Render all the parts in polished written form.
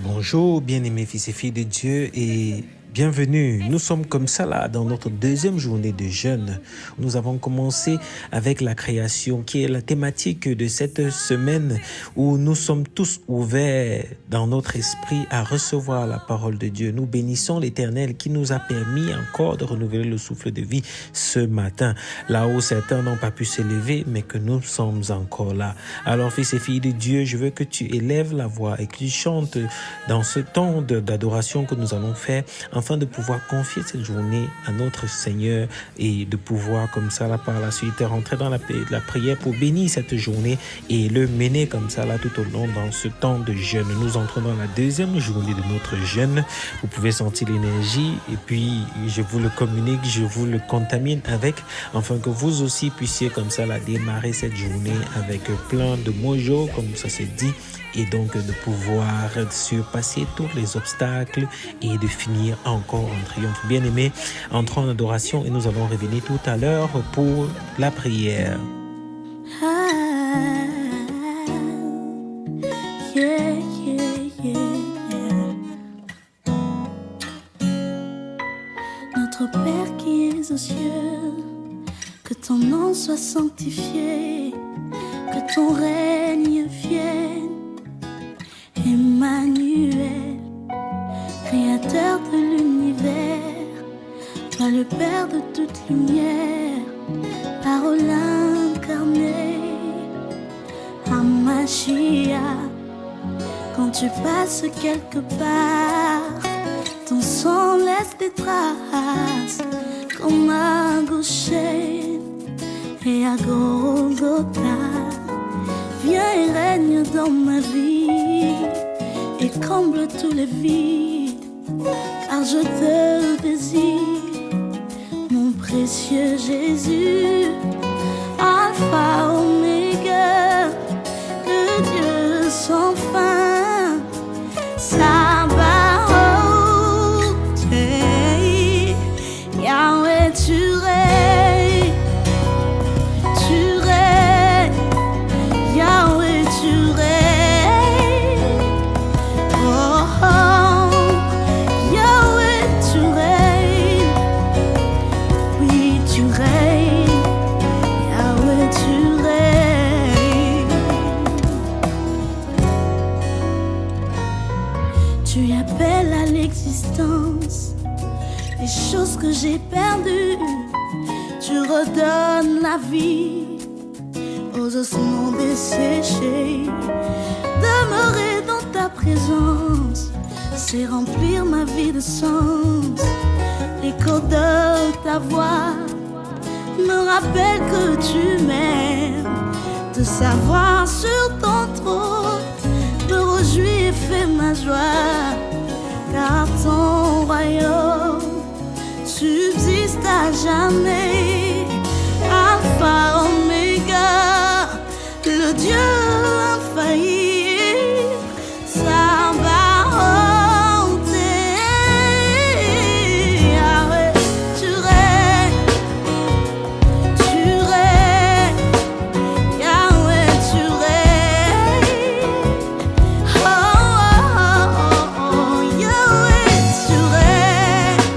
Bonjour, bien-aimés fils et filles de Dieu et bienvenue. Nous sommes comme ça là dans notre deuxième journée de jeûne. Nous avons commencé avec la création qui est la thématique de cette semaine où nous sommes tous ouverts dans notre esprit à recevoir la parole de Dieu. Nous bénissons l'Éternel qui nous a permis encore de renouveler le souffle de vie ce matin. Là où certains n'ont pas pu se lever mais que nous sommes encore là. Alors fils et filles de Dieu, je veux que tu élèves la voix et que tu chantes dans ce temps d'adoration que nous allons faire afin de pouvoir confier cette journée à notre Seigneur et de pouvoir comme ça là par la suite rentrer dans la prière pour bénir cette journée et le mener comme ça là tout au long dans ce temps de jeûne. Nous entrons dans la deuxième journée de notre jeûne. Vous pouvez sentir l'énergie et puis je vous le communique, je vous le contamine avec afin que vous aussi puissiez comme ça là démarrer cette journée avec plein de mojo comme ça se dit et donc de pouvoir surpasser tous les obstacles et de finir encore en triomphe. Bien-aimés, entrons en adoration et nous allons revenir tout à l'heure pour la prière. Notre Père qui es aux cieux, que ton nom soit sanctifié, que ton règne vienne. Emmanuel, créateur de l'univers, toi le Père de toute lumière, parole incarnée, Hamashia. Quand tu passes quelque part, ton sang laisse des traces, comme à Goshen et à Golgotha. Viens et règne dans ma vie et comble tous les vides, car je te désire, mon précieux Jésus, Alpha, Oméga, le Dieu sans fin, Sabaoth, Yahweh, tu règnes, Yahweh, tu règnes, oh, oh, Yahweh, tu règnes, oui, tu règnes, Yahweh, tu règnes. Tu appelles à l'existence les choses que j'ai perdues, tu redonnes la vie aux ossements desséchés. Demeurer dans ta présence, c'est remplir ma vie de sens. L'écho de ta voix me rappelle que tu m'aimes. De savoir sur ton trône me réjouit et fait ma joie, car ton royaume subsiste à jamais. Alpha, Oméga, le Dieu infaillible, Sabaoth, Yahweh, tu règnes, Yahweh, tu règnes, oh, oh, oh, oh, Yahweh, tu règnes,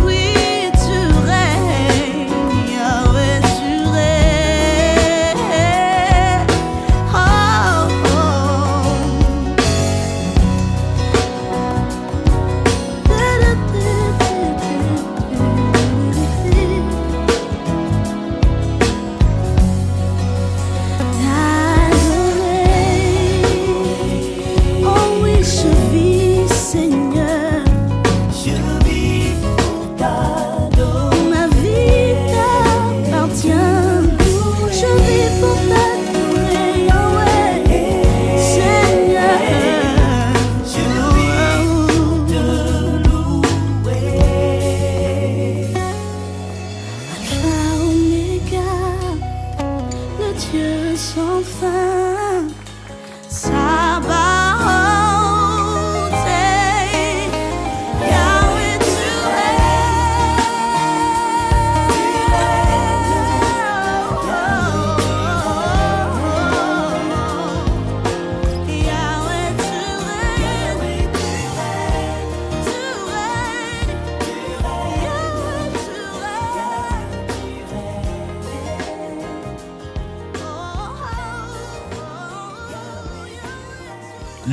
oui, tu règnes, Yahweh, tu règnes.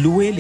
Louez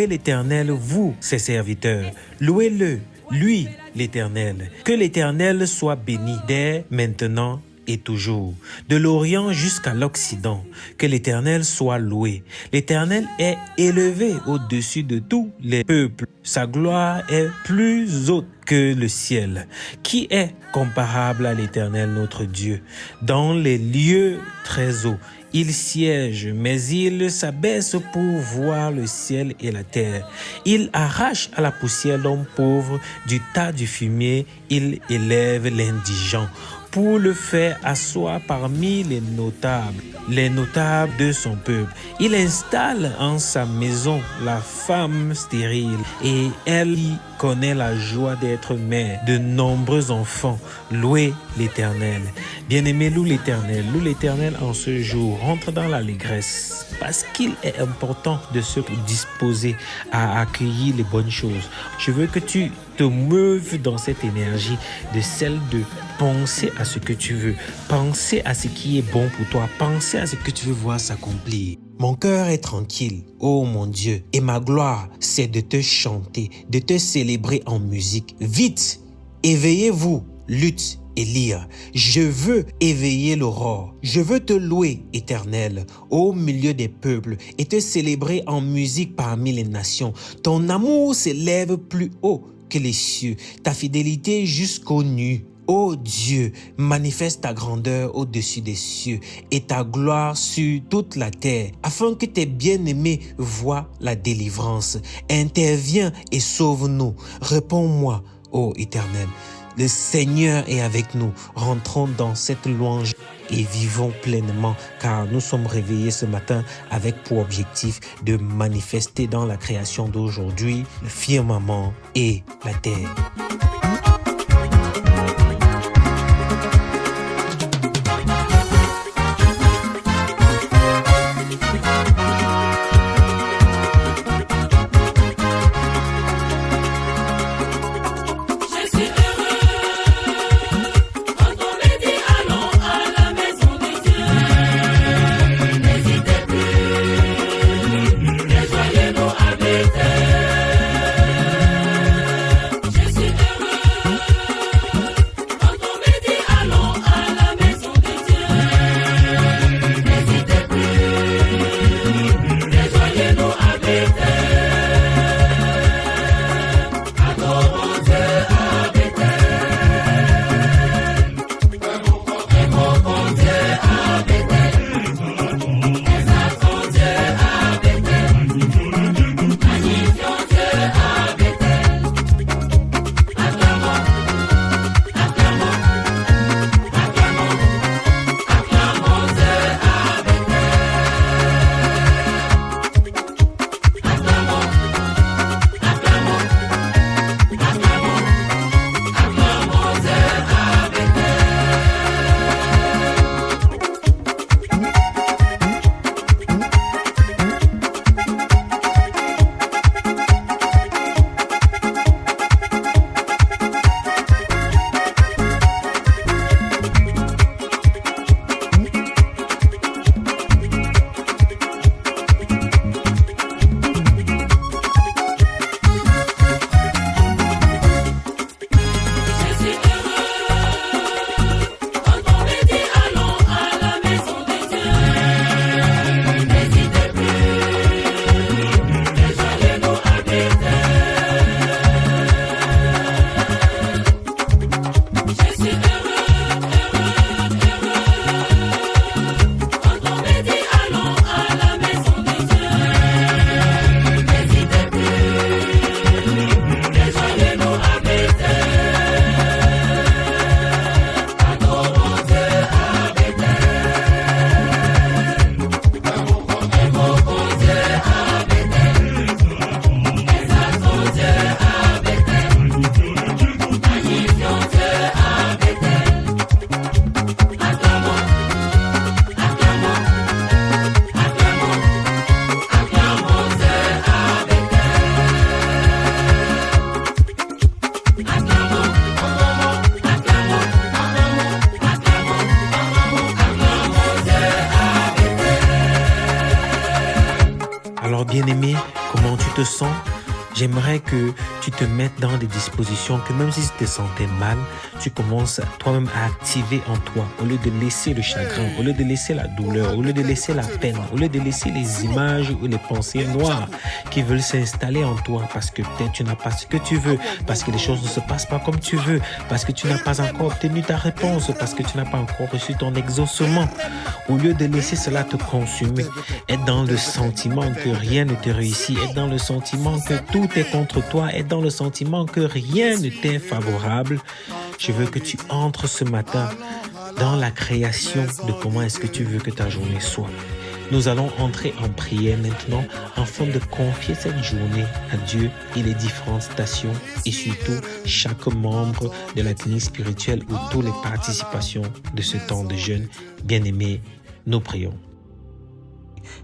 l'Éternel, vous, ses serviteurs. Louez-le, lui, l'Éternel. Que l'Éternel soit béni dès maintenant et toujours, de l'Orient jusqu'à l'Occident. Que l'Éternel soit loué. L'Éternel est élevé au-dessus de tous les peuples. Sa gloire est plus haute que le ciel. Qui est comparable à l'Éternel notre Dieu? Dans les lieux très hauts, il siège, mais il s'abaisse pour voir le ciel et la terre. Il arrache à la poussière l'homme pauvre, du tas du fumier, il élève l'indigent pour le faire asseoir parmi les notables de son peuple. Il installe en sa maison la femme stérile et elle y connaît la joie d'être mère de nombreux enfants. Louez l'Éternel. Bien-aimé, loue l'Éternel en ce jour. Rentre dans l'allégresse parce qu'il est important de se disposer à accueillir les bonnes choses. Je veux que tu te meuves dans cette énergie de celle de penser à ce que tu veux, penser à ce qui est bon pour toi, penser à ce que tu veux voir s'accomplir. Mon cœur est tranquille, ô mon Dieu, et ma gloire, c'est de te chanter, de te célébrer en musique. Vite, éveillez-vous, lutte et lyre. Je veux éveiller l'aurore. Je veux te louer, Éternel, au milieu des peuples et te célébrer en musique parmi les nations. Ton amour s'élève plus haut que les cieux, ta fidélité jusqu'aux nues. Ô Dieu, manifeste ta grandeur au-dessus des cieux et ta gloire sur toute la terre, afin que tes bien-aimés voient la délivrance. Interviens et sauve-nous. Réponds-moi, ô Éternel. Le Seigneur est avec nous. Rentrons dans cette louange et vivons pleinement, car nous sommes réveillés ce matin avec pour objectif de manifester dans la création d'aujourd'hui le firmament et la terre. Je suis heureux. comment tu te sens. J'aimerais que tu te mettes dans des dispositions que même si tu te sentais mal, tu commences toi-même à activer en toi. Au lieu de laisser le chagrin, au lieu de laisser la douleur, au lieu de laisser la peine, au lieu de laisser les images ou les pensées noires qui veulent s'installer en toi parce que peut-être tu n'as pas ce que tu veux, parce que les choses ne se passent pas comme tu veux, parce que tu n'as pas encore obtenu ta réponse, parce que tu n'as pas encore reçu ton exaucement. Au lieu de laisser cela te consumer, être dans le sentiment que rien ne te réussit, être dans le sentiment que tout est contre toi, être dans le sentiment que rien ne t'est favorable, je veux que tu entres ce matin dans la création de comment est-ce que tu veux que ta journée soit. Nous allons entrer en prière maintenant afin de confier cette journée à Dieu et les différentes stations et surtout chaque membre de la clinique spirituelle ou toutes les participations de ce temps de jeûne. Bien-aimés, nous prions.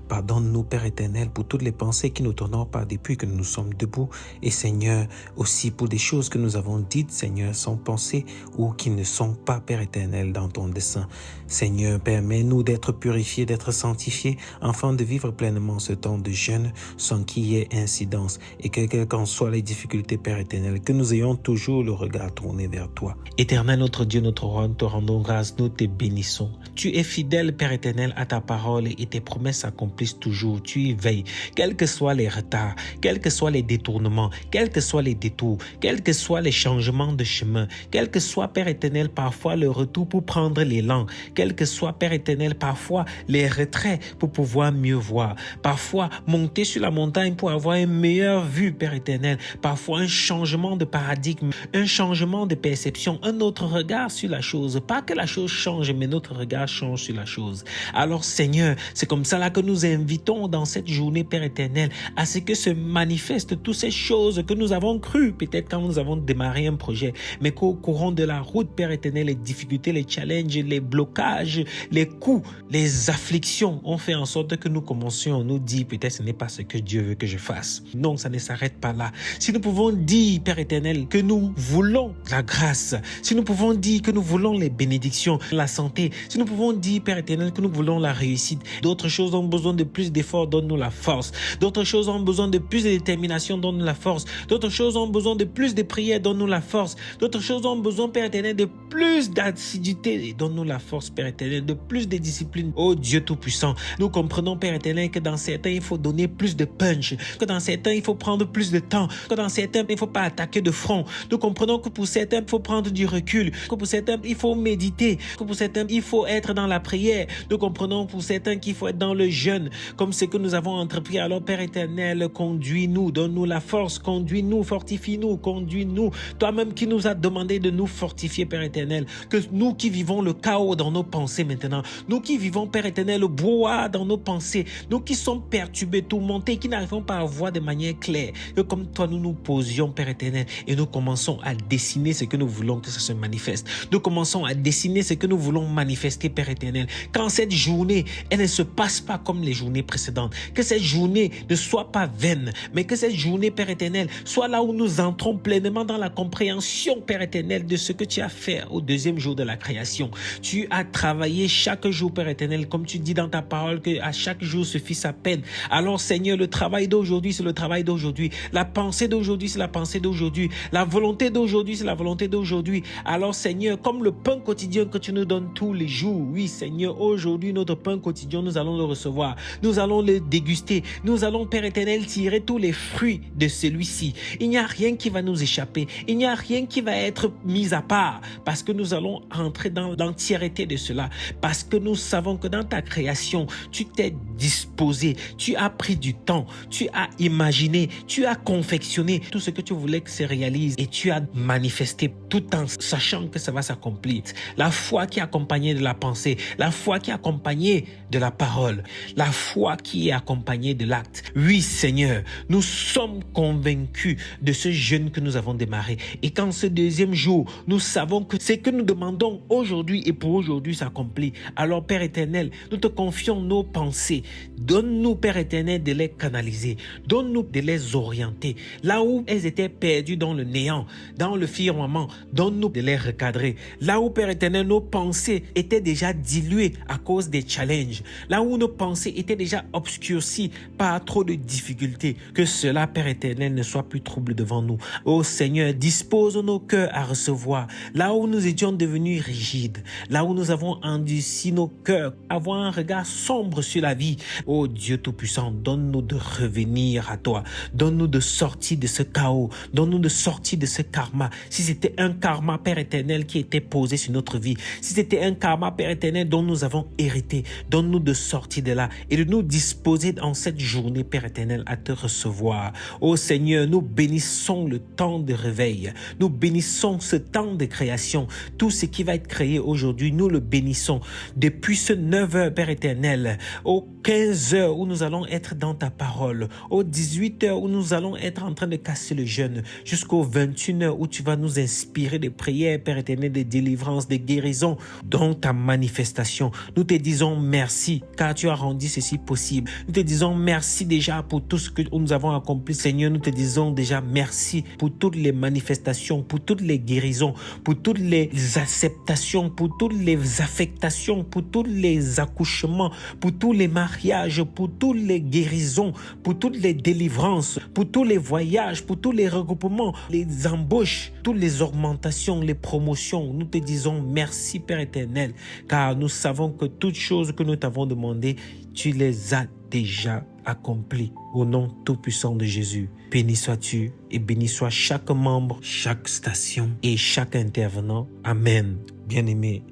Pardonne-nous, Père éternel, pour toutes les pensées qui nous t'honorent pas depuis que nous sommes debout. Et Seigneur, aussi pour des choses que nous avons dites, Seigneur, sans penser ou qui ne sont pas, Père éternel, dans ton dessein. Seigneur, permets-nous d'être purifiés, d'être sanctifiés, afin de vivre pleinement ce temps de jeûne sans qu'il y ait incidence. Et que quelles qu'en soient les difficultés, Père éternel, que nous ayons toujours le regard tourné vers toi. Éternel, notre Dieu, notre roi, nous te rendons grâce, nous te bénissons. Tu es fidèle, Père éternel, à ta parole et tes promesses s'accomplissent toujours. Tu y veilles, quels que soient les retards, quels que soient les détournements, quels que soient les détours, quels que soient les changements de chemin, quel que soit, Père éternel, parfois le retour pour prendre l'élan, quel que soit, Père éternel, parfois les retraits pour pouvoir mieux voir, parfois monter sur la montagne pour avoir une meilleure vue, Père éternel, parfois un changement de paradigme, un changement de perception, un autre regard sur la chose, pas que la chose change, mais notre regard change sur la chose. Alors Seigneur, c'est comme ça là que nous invitons dans cette journée, Père éternel, à ce que se manifestent toutes ces choses que nous avons crues, peut-être quand nous avons démarré un projet, mais qu'au courant de la route, Père éternel, les difficultés, les challenges, les blocages, les coups, les afflictions ont fait en sorte que nous commencions à nous dire, peut-être ce n'est pas ce que Dieu veut que je fasse. Non, ça ne s'arrête pas là. Si nous pouvons dire, Père éternel, que nous voulons la grâce, si nous pouvons dire que nous voulons les bénédictions, la santé, si nous pouvons dire, Père éternel, que nous voulons la réussite, d'autres choses ont besoin de plus d'efforts, donne-nous la force. D'autres choses ont besoin de plus de détermination, donne-nous la force. D'autres choses ont besoin de plus de prière, donne-nous la force. D'autres choses ont besoin, Père éternel, de plus d'assiduité, donne-nous la force, Père éternel, de plus de discipline. Oh Dieu Tout-Puissant, nous comprenons, Père éternel, que dans certains, il faut donner plus de punch, que dans certains, il faut prendre plus de temps, que dans certains, il ne faut pas attaquer de front. Nous comprenons que pour certains, il faut prendre du recul, que pour certains, il faut méditer, que pour certains, il faut être dans la prière. Nous comprenons pour certains qu'il faut être dans le jeûne, comme ce que nous avons entrepris. Alors Père éternel, conduis-nous, donne-nous la force, conduis-nous, fortifie-nous, conduis-nous. Toi-même qui nous as demandé de nous fortifier, Père éternel, que nous qui vivons le chaos dans nos pensées maintenant, nous qui vivons, Père éternel, le brouhaha dans nos pensées, nous qui sommes perturbés, tourmentés, qui n'arrivons pas à voir de manière claire, que comme toi nous nous posions, Père éternel, et nous commençons à dessiner ce que nous voulons que ça se manifeste. Nous commençons à dessiner ce que nous voulons manifester, Père éternel. Quand cette journée, elle ne se passe pas comme les journées précédentes, que cette journée ne soit pas vaine, mais que cette journée, Père éternel, soit là où nous entrons pleinement dans la compréhension, Père éternel, de ce que tu as fait au deuxième jour de la création. Tu as travaillé chaque jour, Père éternel, comme tu dis dans ta parole, que à chaque jour suffit sa peine. Alors Seigneur, le travail d'aujourd'hui, c'est le travail d'aujourd'hui. La pensée d'aujourd'hui, c'est la pensée d'aujourd'hui. La volonté d'aujourd'hui, c'est la volonté d'aujourd'hui. Alors Seigneur, comme le pain quotidien que tu nous donnes tous les jours, oui Seigneur, aujourd'hui notre pain quotidien, nous allons le recevoir. Nous allons le déguster. Nous allons, Père éternel, tirer tous les fruits de celui-ci. Il n'y a rien qui va nous échapper. Il n'y a rien qui va être mis à part parce que nous allons entrer dans l'entièreté de cela. Parce que nous savons que dans ta création, tu t'es disposé, tu as pris du temps, tu as imaginé, tu as confectionné tout ce que tu voulais que se réalise et tu as manifesté tout en sachant que ça va s'accomplir. La foi qui est accompagnée de la pensée, la foi qui est accompagnée de la parole, la foi qui est accompagnée de l'acte. Oui, Seigneur, nous sommes convaincus de ce jeûne que nous avons démarré. Et quand ce deuxième jour, nous savons que ce que nous demandons aujourd'hui et pour aujourd'hui s'accomplit. Alors, Père éternel, nous te confions nos pensées. Donne-nous, Père éternel, de les canaliser. Donne-nous de les orienter. Là où elles étaient perdues dans le néant, dans le firmament, donne-nous de les recadrer. Là où, Père éternel, nos pensées étaient déjà diluées à cause des challenges. Là où nos pensées pensées étaient déjà obscurcies par trop de difficultés. Que cela, Père éternel, ne soit plus trouble devant nous. Ô Seigneur, dispose nos cœurs à recevoir. Là où nous étions devenus rigides, là où nous avons endurci nos cœurs, avoir un regard sombre sur la vie. Ô Dieu Tout-Puissant, donne-nous de revenir à toi. Donne-nous de sortir de ce chaos. Donne-nous de sortir de ce karma. Si c'était un karma, Père éternel, qui était posé sur notre vie, si c'était un karma, Père éternel, dont nous avons hérité, donne-nous de sortir de là et de nous disposer en cette journée, Père éternel, à te recevoir. Ô Seigneur, nous bénissons le temps de réveil. Nous bénissons ce temps de création. Tout ce qui va être créé aujourd'hui, nous le bénissons. Depuis ce 9h, Père éternel, aux 15h où nous allons être dans ta parole, aux 18h où nous allons être en train de casser le jeûne, jusqu'aux 21h où tu vas nous inspirer des prières, Père éternel, des délivrances, des guérisons, dans ta manifestation. Nous te disons merci car tu as rendu ceci possible. Nous te disons merci déjà pour tout ce que nous avons accompli. Seigneur, nous te disons déjà merci pour toutes les manifestations, pour toutes les guérisons, pour toutes les acceptations, pour toutes les affectations, pour tous les accouchements, pour tous les mariages, pour toutes les guérisons, pour toutes les délivrances, pour tous les voyages, pour tous les regroupements, les embauches, toutes les augmentations, les promotions. Nous te disons merci, Père éternel, car nous savons que toutes choses que nous t'avons demandées, tu les as déjà accomplies. Au nom tout-puissant de Jésus, béni sois-tu et béni soit chaque membre, chaque station et chaque intervenant. Amen. Bien-aimé,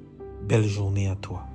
belle journée à toi.